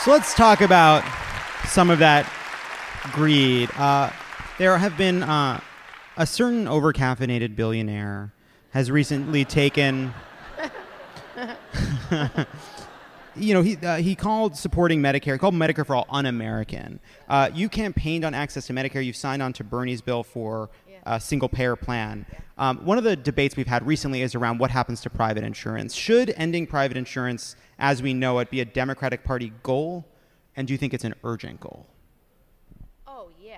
So let's talk about some of that greed. There have been a certain overcaffeinated billionaire has recently taken... he called supporting Medicare, he called Medicare for All un-American. You campaigned on access to Medicare. You've signed on to Bernie's bill for a single-payer plan. One of the debates we've had recently is around what happens to private insurance. Should ending private insurance, as we know it, be a Democratic Party goal? And do you think it's an urgent goal? Oh, yeah.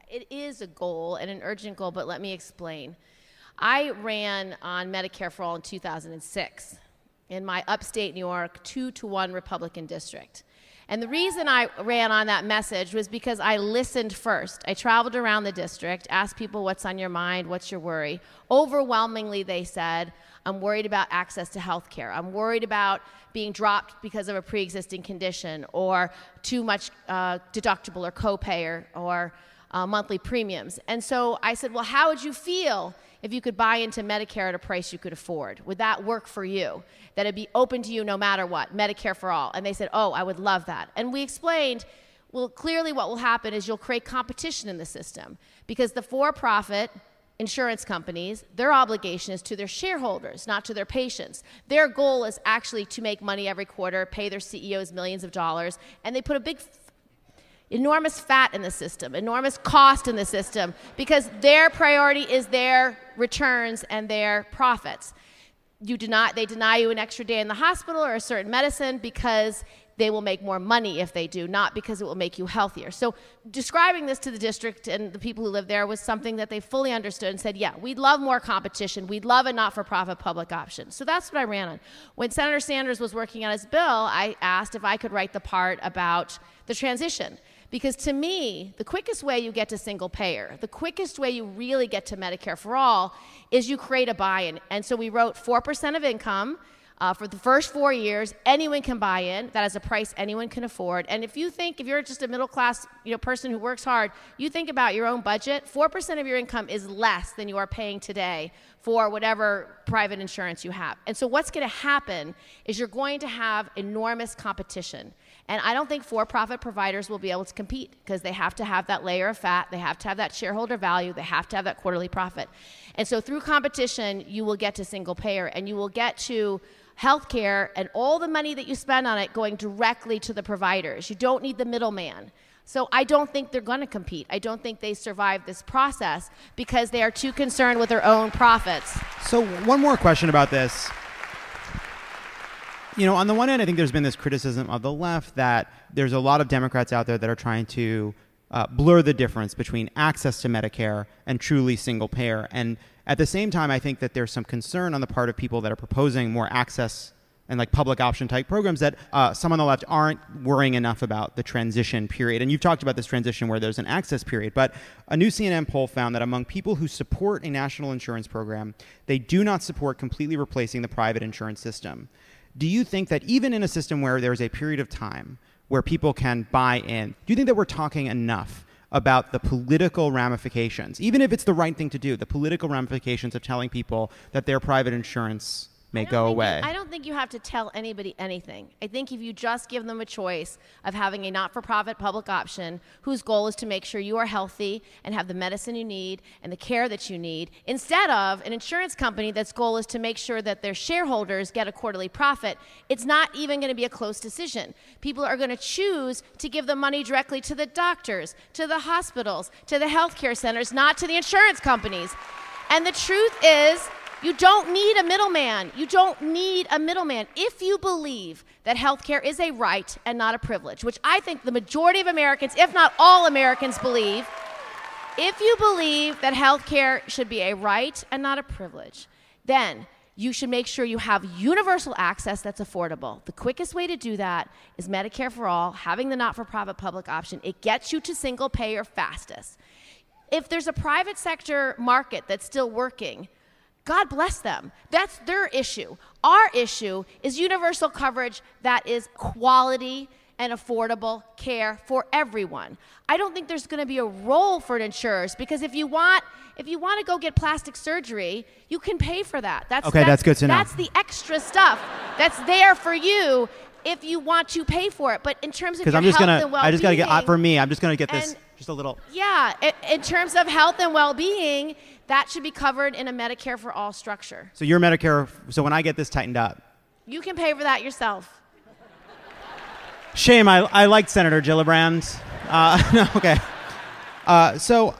It is a goal and an urgent goal, but let me explain. I ran on Medicare for All in 2006 in my upstate New York 2-to-1 Republican district. And the reason I ran on that message was because I listened first. I traveled around the district, asked people what's on your mind, what's your worry. Overwhelmingly, they said, I'm worried about access to health care. I'm worried about being dropped because of a pre-existing condition or too much deductible or copay or monthly premiums. And so I said, well, how would you feel if you could buy into Medicare at a price you could afford? Would that work for you? That it'd be open to you no matter what, Medicare for all. And they said, oh, I would love that. And we explained, well, clearly what will happen is you'll create competition in the system because the for-profit insurance companies, their obligation is to their shareholders, not to their patients. Their goal is actually to make money every quarter, pay their CEOs millions of dollars, and they put a big enormous fat in the system, enormous cost in the system, because their priority is their returns and their profits. They deny you an extra day in the hospital or a certain medicine because they will make more money if they do, not because it will make you healthier. So describing this to the district and the people who live there was something that they fully understood and said, yeah, we'd love more competition. We'd love a not-for-profit public option. So that's what I ran on. When Senator Sanders was working on his bill, I asked if I could write the part about the transition. Because to me, the quickest way you get to single payer, the quickest way you really get to Medicare for all is you create a buy-in. And so we wrote 4% of income for the first 4 years. Anyone can buy in. That is a price anyone can afford. And if you're just a middle class person who works hard, you think about your own budget, 4% of your income is less than you are paying today for whatever private insurance you have. And so what's going to happen is you're going to have enormous competition. And I don't think for-profit providers will be able to compete because they have to have that layer of fat, they have to have that shareholder value, they have to have that quarterly profit. And so through competition, you will get to single payer and you will get to healthcare and all the money that you spend on it going directly to the providers. You don't need the middleman. So I don't think they're going to compete. I don't think they survive this process because they are too concerned with their own profits. So one more question about this. On the one hand, I think there's been this criticism of the left that there's a lot of Democrats out there that are trying to blur the difference between access to Medicare and truly single payer. And at the same time, I think that there's some concern on the part of people that are proposing more access and like public option type programs that some on the left aren't worrying enough about the transition period. And you've talked about this transition where there's an access period, but a new CNN poll found that among people who support a national insurance program, they do not support completely replacing the private insurance system. Do you think that even in a system where there's a period of time where people can buy in, do you think that we're talking enough about the political ramifications, even if it's the right thing to do, the political ramifications of telling people that their private insurance may go away? I don't think you have to tell anybody anything. I think if you just give them a choice of having a not-for-profit public option whose goal is to make sure you are healthy and have the medicine you need and the care that you need, instead of an insurance company that's goal is to make sure that their shareholders get a quarterly profit, it's not even going to be a close decision. People are going to choose to give the money directly to the doctors, to the hospitals, to the healthcare centers, not to the insurance companies. And the truth is, you don't need a middleman. You don't need a middleman. If you believe that healthcare is a right and not a privilege, which I think the majority of Americans, if not all Americans, believe, if you believe that healthcare should be a right and not a privilege, then you should make sure you have universal access that's affordable. The quickest way to do that is Medicare for all, having the not-for-profit public option. It gets you to single payer fastest. If there's a private sector market that's still working, God bless them. That's their issue. Our issue is universal coverage that is quality and affordable care for everyone. I don't think there's going to be a role for insurers because if you want to go get plastic surgery, you can pay for that. That's good to know. That's the extra stuff that's there for you. if you want to pay for it. But in terms of your I'm just health gonna, and well-being, I just gotta get for me. I'm just gonna get this and- just a little. Yeah, in terms of health and well-being, that should be covered in a Medicare for all structure. So your Medicare. So when I get this tightened up, You can pay for that yourself. shame. I liked Senator Gillibrand. No, okay. So